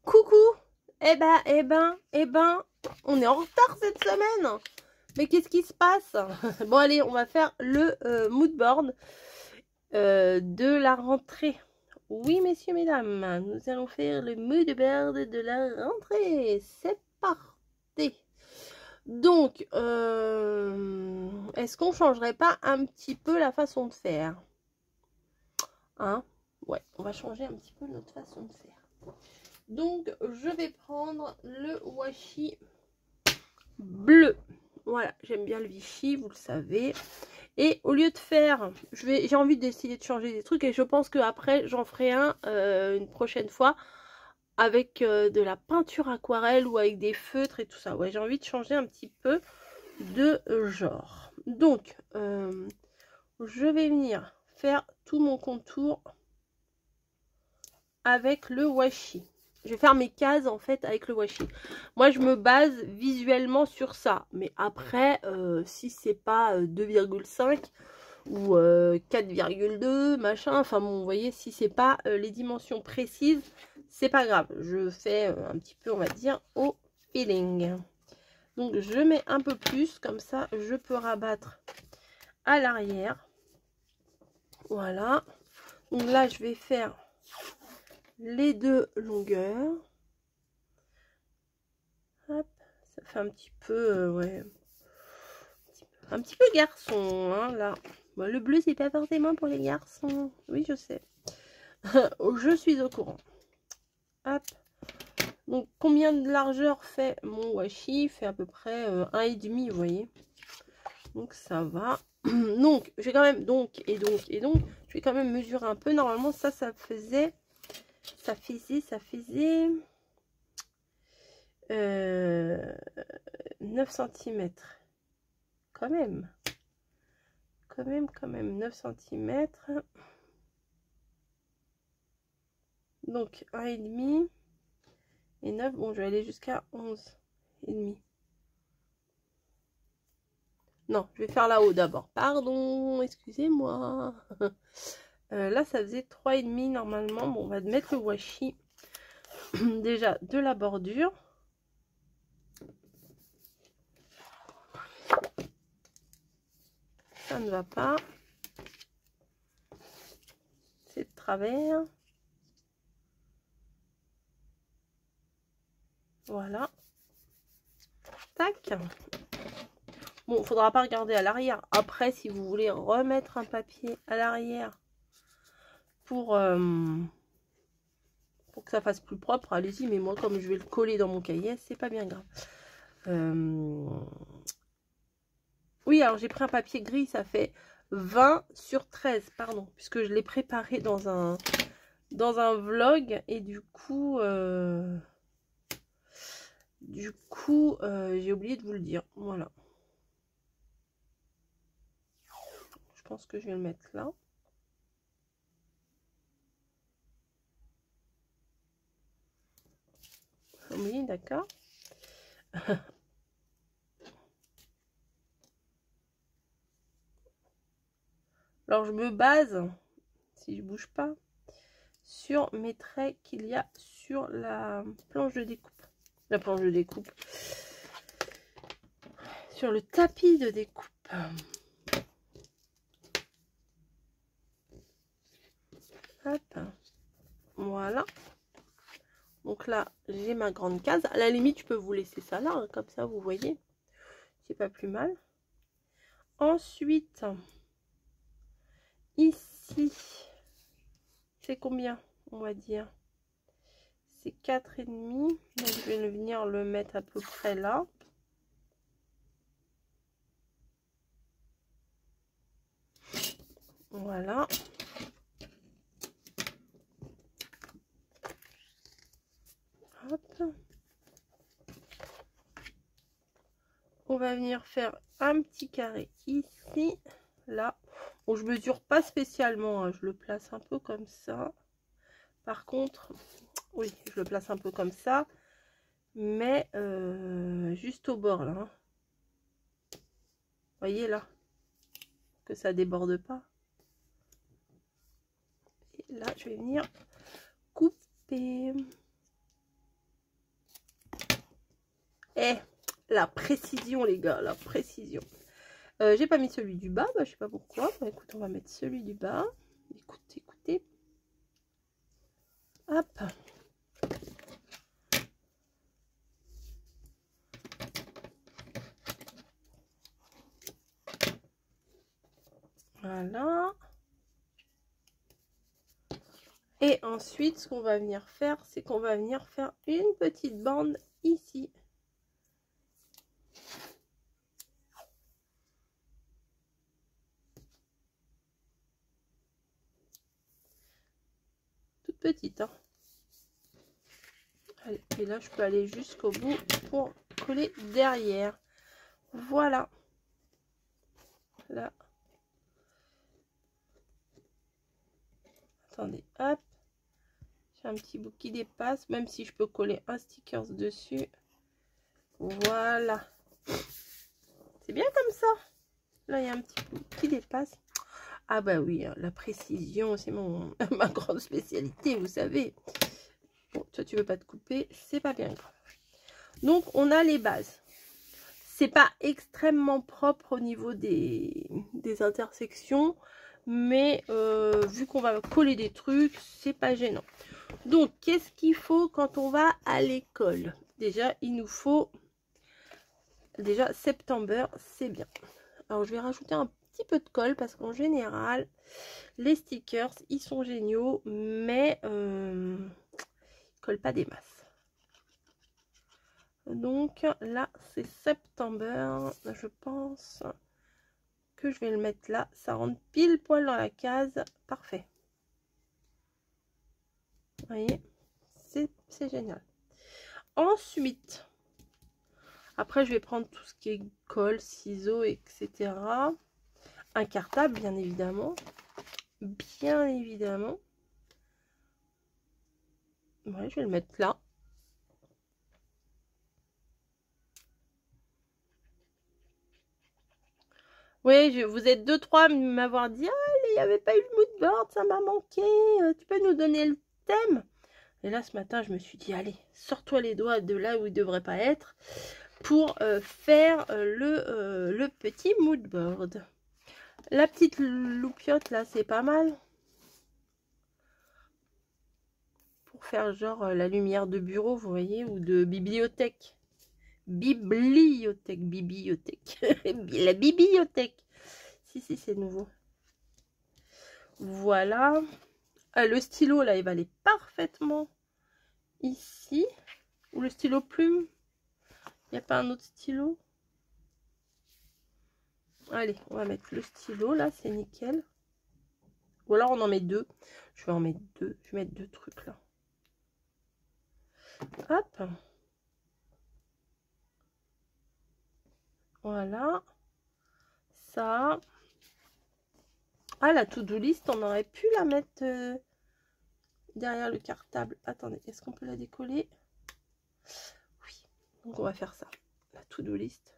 Coucou. On est en retard cette semaine. Mais qu'est-ce qui se passe? Bon allez, on va faire le mood board de la rentrée. Oui messieurs, mesdames, nous allons faire le mood board de la rentrée. C'est parti. Donc, est-ce qu'on changerait pas un petit peu la façon de faire? Hein? Ouais, on va changer un petit peu notre façon de faire. Donc, je vais prendre le washi bleu. Voilà, j'aime bien le Vichy, vous le savez. Et au lieu de faire, j'ai envie d'essayer de changer des trucs et je pense qu'après, j'en ferai un une prochaine fois avec de la peinture aquarelle ou avec des feutres et tout ça. Ouais, j'ai envie de changer un petit peu de genre. Donc, je vais venir faire tout mon contour avec le washi. Je vais faire mes cases en fait avec le washi. Moi je me base visuellement sur ça. Mais après, si c'est pas 2,5 ou 4,2 machin, enfin bon, vous voyez, si c'est pas les dimensions précises, c'est pas grave. Je fais un petit peu, on va dire, au feeling. Donc je mets un peu plus, comme ça je peux rabattre à l'arrière. Voilà. Donc là je vais faire les deux longueurs. Hop, ça fait un petit peu, ouais, un petit peu garçon, hein, là. Bon, le bleu, c'est pas forcément pour les garçons. Oui, je sais. Je suis au courant. Hop. Donc, combien de largeur fait mon washi? Fait à peu près 1,5, vous voyez. Donc, ça va. Donc, je vais quand même, je vais quand même mesurer un peu. Normalement, ça faisait 9 cm. Quand même, 9 cm. Donc 1,5 et 9. Bon, je vais aller jusqu'à 11,5. Non, je vais faire là-haut d'abord. Pardon, excusez-moi. Là, ça faisait 3,5 normalement. Bon, on va mettre le washi déjà de la bordure. Ça ne va pas. C'est de travers. Voilà. Tac. Bon, il ne faudra pas regarder à l'arrière. Après, si vous voulez remettre un papier à l'arrière pour que ça fasse plus propre, allez-y. Mais moi, comme je vais le coller dans mon cahier, c'est pas bien grave. Oui, alors j'ai pris un papier gris, ça fait 20 sur 13, pardon, puisque je l'ai préparé dans un vlog et du coup, j'ai oublié de vous le dire. Voilà. Je pense que je vais le mettre là. Oui, d'accord. Alors je me base, si je bouge pas, sur mes traits qu'il y a sur la planche de découpe. La planche de découpe. Sur le tapis de découpe. Hop. Voilà. Donc là, j'ai ma grande case. À la limite, je peux vous laisser ça là, hein, comme ça, vous voyez. C'est pas plus mal. Ensuite, ici, c'est combien, on va dire? C'est 4,5. Donc, je vais venir le mettre à peu près là. Voilà. Hop. On va venir faire un petit carré ici, là. Bon, je mesure pas spécialement, hein, je le place un peu comme ça. Par contre, oui, je le place un peu comme ça, mais juste au bord là. Hein. Voyez là, que ça déborde pas. Et là, je vais venir couper. Eh, la précision, les gars, la précision. J'ai pas mis celui du bas, bah, je sais pas pourquoi. Bah, écoute, on va mettre celui du bas. Écoutez, écoutez. Hop. Voilà. Et ensuite, ce qu'on va venir faire, c'est qu'on va venir faire une petite bande ici. Toute petite, hein. Allez, et là, je peux aller jusqu'au bout pour coller derrière. Voilà. Là. Attendez, hop. J'ai un petit bout qui dépasse, même si je peux coller un sticker dessus. Voilà. C'est bien comme ça. Là, il y a un petit bout qui dépasse. Ah bah oui, la précision, c'est ma grande spécialité, vous savez. Bon, toi, tu veux pas te couper, c'est pas bien grave. Donc, on a les bases. C'est pas extrêmement propre au niveau des intersections, mais vu qu'on va coller des trucs, c'est pas gênant. Donc, qu'est-ce qu'il faut quand on va à l'école? Déjà, il nous faut déjà September, c'est bien. Alors, je vais rajouter un petit peu de colle parce qu'en général, les stickers, ils sont géniaux, mais ils collent pas des masses. Donc là, c'est September. Je pense que je vais le mettre là. Ça rentre pile poil dans la case. Parfait. Vous voyez, c'est génial. Ensuite, après, je vais prendre tout ce qui est colle, ciseaux, etc. Un cartable, bien évidemment. Bien évidemment. Ouais, je vais le mettre là. Oui, vous êtes 2-3 à m'avoir dit « Ah, il n'y avait pas eu le mood board, ça m'a manqué. Tu peux nous donner le thème ?» Et là, ce matin, je me suis dit « Allez, sors-toi les doigts de là où il ne devrait pas être pour faire le petit mood board. » La petite loupiote, là, c'est pas mal. Pour faire genre la lumière de bureau, vous voyez, ou de bibliothèque. Bibliothèque. La bibliothèque. Si, c'est nouveau. Voilà. Le stylo, là, il va aller parfaitement ici. Ou le stylo plume. Il n'y a pas un autre stylo? Allez, on va mettre le stylo, là, c'est nickel. Ou alors on en met deux. Je vais en mettre deux. Je vais mettre deux trucs, là. Hop. Voilà. Ça. Ah, la to-do list, on aurait pu la mettre derrière le cartable. Attendez, est-ce qu'on peut la décoller? Oui. Donc, on va faire ça. La to-do list.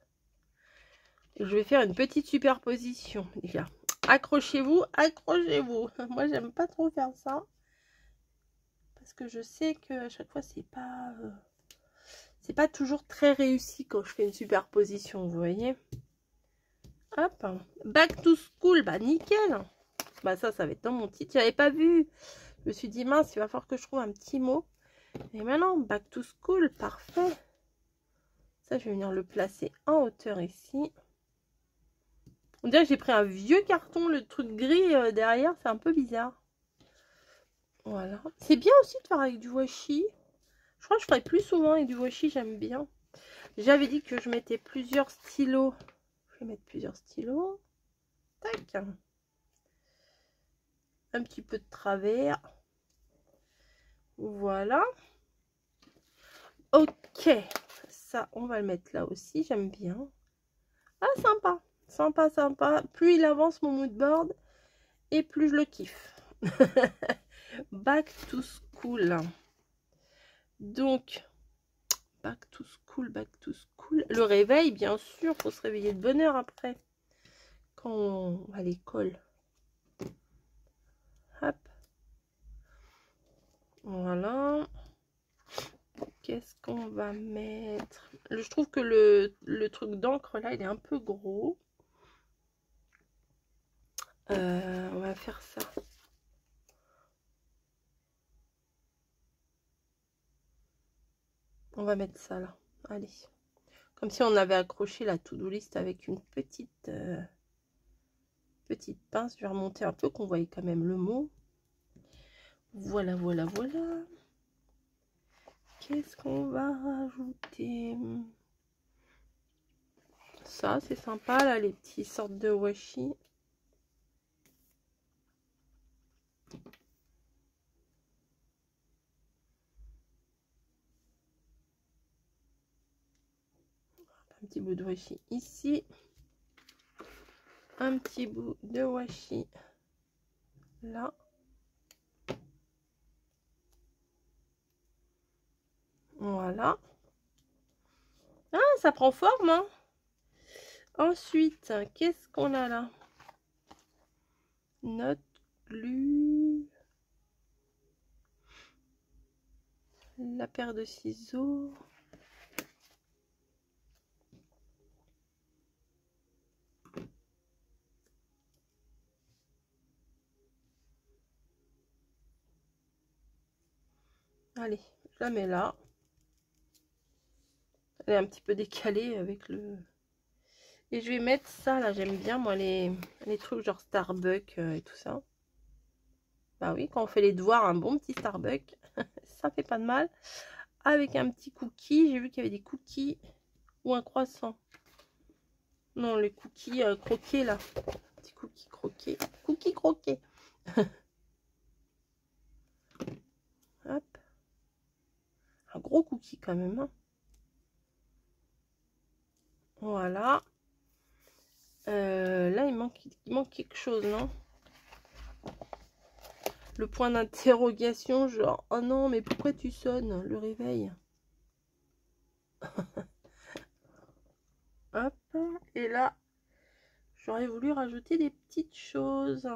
Et je vais faire une petite superposition, les gars. Accrochez-vous, accrochez-vous. Moi, j'aime pas trop faire ça. Parce que je sais qu'à chaque fois, c'est pas toujours très réussi quand je fais une superposition, vous voyez. Hop. Back to school, bah nickel. Bah ça va être dans mon titre. J'avais pas vu. Je me suis dit, mince, il va falloir que je trouve un petit mot. Et maintenant, back to school, parfait. Ça, je vais venir le placer en hauteur ici. On dirait que j'ai pris un vieux carton, le truc gris derrière, c'est un peu bizarre. Voilà. C'est bien aussi de faire avec du washi. Je crois que je ferai plus souvent avec du washi, j'aime bien. J'avais dit que je mettais plusieurs stylos. Je vais mettre plusieurs stylos. Tac. Un petit peu de travers. Voilà. Ok. Ça, on va le mettre là aussi, j'aime bien. Ah, sympa. Sympa, sympa. Plus il avance mon mood board, et plus je le kiffe. Back to school. Donc, back to school, back to school. Le réveil, bien sûr, faut se réveiller de bonne heure après. Quand on va à l'école. Hop. Voilà. Ok, qu'est-ce qu'on va mettre? Je trouve que le truc d'encre là, il est un peu gros. On va faire ça. On va mettre ça là. Allez. Comme si on avait accroché la to-do list avec une petite pince. Je vais remonter un peu qu'on voyait quand même le mot. Voilà, voilà, voilà. Qu'est-ce qu'on va rajouter? Ça, c'est sympa, là, les petites sortes de washi. Un petit bout de washi ici. Un petit bout de washi là. Voilà. Ah, ça prend forme, hein. Ensuite, qu'est-ce qu'on a là? Notre glu. La paire de ciseaux. Allez, je la mets là. Elle est un petit peu décalée avec le... Et je vais mettre ça là, j'aime bien moi les trucs genre Starbucks et tout ça. Bah oui, quand on fait les devoirs, un bon petit Starbucks, ça fait pas de mal. Avec un petit cookie, j'ai vu qu'il y avait des cookies ou un croissant. Non, les cookies croqués là. Petit cookie croqué. Cookie croqué. Hop. Un gros cookie quand même. Hein. Voilà. Là, il manque quelque chose, non? Le point d'interrogation, genre, oh non, mais pourquoi tu sonnes le réveil? Hop. Et là, j'aurais voulu rajouter des petites choses.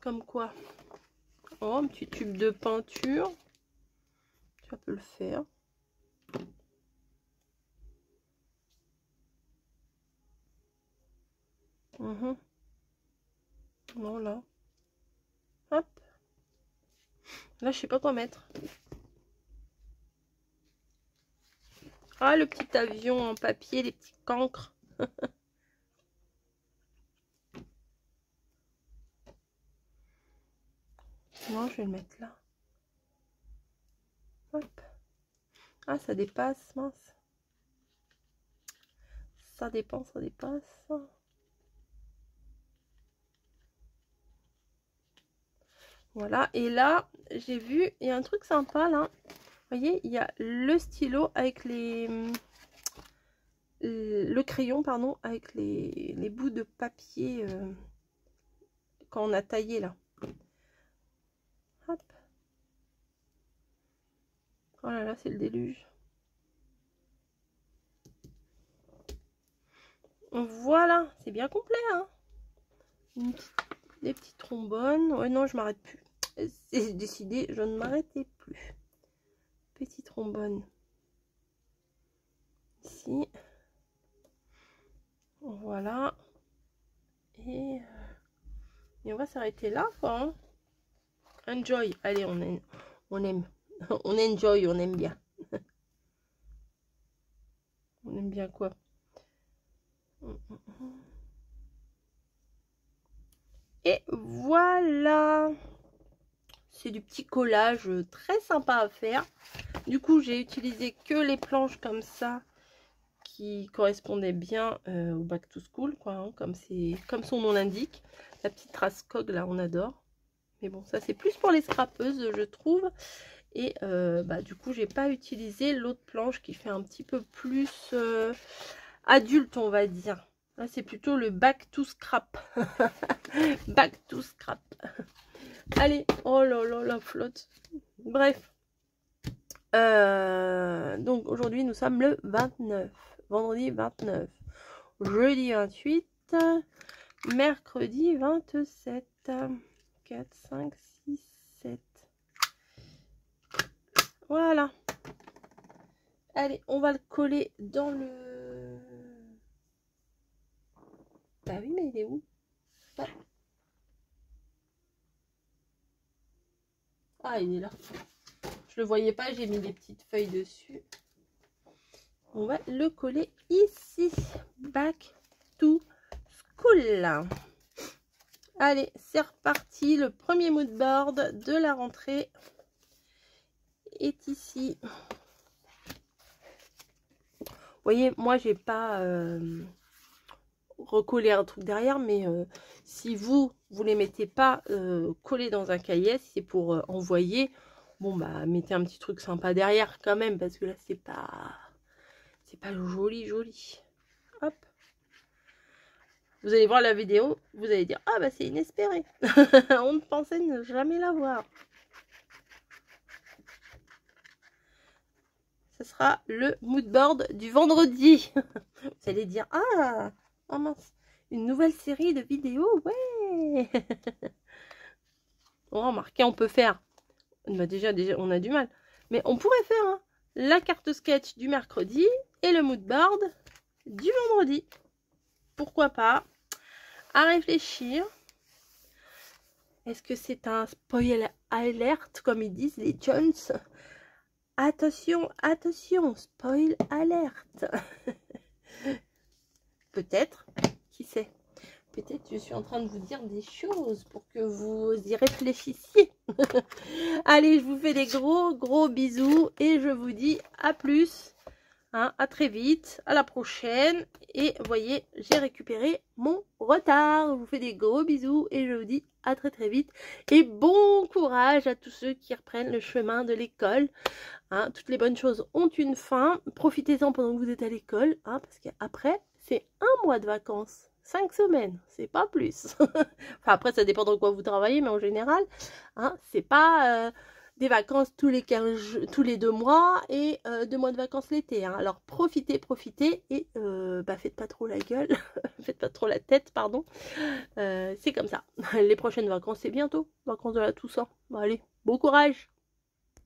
Comme quoi? Oh, un petit tube de peinture. Ça peut le faire. Voilà. Hop. Là, je sais pas quoi mettre. Ah, le petit avion en papier, les petits cancres. Non, je vais le mettre là. Hop. Ah, ça dépasse, mince. Ça dépend, ça dépasse. Voilà, et là, j'ai vu, il y a un truc sympa là. Vous voyez, il y a le stylo avec le crayon, pardon, avec les bouts de papier quand on a taillé là. Hop. Oh là là, c'est le déluge. Voilà, c'est bien complet, hein. Des petits trombones. Ouais, non, je m'arrête plus. C'est décidé, je ne m'arrêtais plus. Petit trombone. Ici. Voilà. Et on va s'arrêter là, quoi. Hein. Enjoy. Allez, on aime. On enjoy, on aime bien. On aime bien quoi? Et voilà. C'est du petit collage très sympa à faire. Du coup, j'ai utilisé que les planches comme ça qui correspondaient bien au back to school, quoi, hein, comme son nom l'indique. La petite trace cog là, on adore. Mais bon, ça c'est plus pour les scrapeuses, je trouve. Et du coup, j'ai pas utilisé l'autre planche qui fait un petit peu plus adulte, on va dire. Là, c'est plutôt le back to scrap. Back to scrap. Allez, oh là là, la flotte. Bref. Donc aujourd'hui, nous sommes le 29. Vendredi 29. Jeudi 28. Mercredi 27. 4, 5, 6, 7. Voilà. Allez, on va le coller dans le... Bah oui, mais il est où? Ah, ah, il est là. Je le voyais pas, j'ai mis des petites feuilles dessus. On va le coller ici. Back to school. Allez, c'est reparti. Le premier mood board de la rentrée est ici. Vous voyez, moi, j'ai pas recollé un truc derrière, mais si vous les mettez pas collés dans un cahier, si c'est pour envoyer, bon, bah, mettez un petit truc sympa derrière quand même, parce que là, c'est pas joli, joli. Hop. Vous allez voir la vidéo, vous allez dire, ah bah c'est inespéré. On ne pensait ne jamais la voir. Ce sera le mood board du vendredi. Vous allez dire, ah, oh mince, une nouvelle série de vidéos, ouais. Bon, remarquez, on peut faire, bah déjà, on a du mal, mais on pourrait faire hein, la carte sketch du mercredi et le mood board du vendredi. Pourquoi pas? À réfléchir. Est-ce que c'est un spoil alert, comme ils disent les Jones? Attention, attention, spoil alert. Peut-être, qui sait? Peut-être je suis en train de vous dire des choses pour que vous y réfléchissiez. Allez, je vous fais des gros bisous et je vous dis à plus. Hein, à très vite, à la prochaine. Et vous voyez, j'ai récupéré mon retard. Je vous fais des gros bisous et je vous dis à très vite. Et bon courage à tous ceux qui reprennent le chemin de l'école. Hein, toutes les bonnes choses ont une fin. Profitez-en pendant que vous êtes à l'école. Hein, parce qu'après, c'est un mois de vacances. 5 semaines, c'est pas plus. Enfin, après, ça dépend de quoi vous travaillez, mais en général, hein, c'est pas... des vacances tous les 2 mois et 2 mois de vacances l'été. Hein. Alors profitez et bah, faites pas trop la gueule, faites pas trop la tête, pardon. C'est comme ça. Les prochaines vacances, c'est bientôt. Vacances de la Toussaint. Bon, allez, bon courage!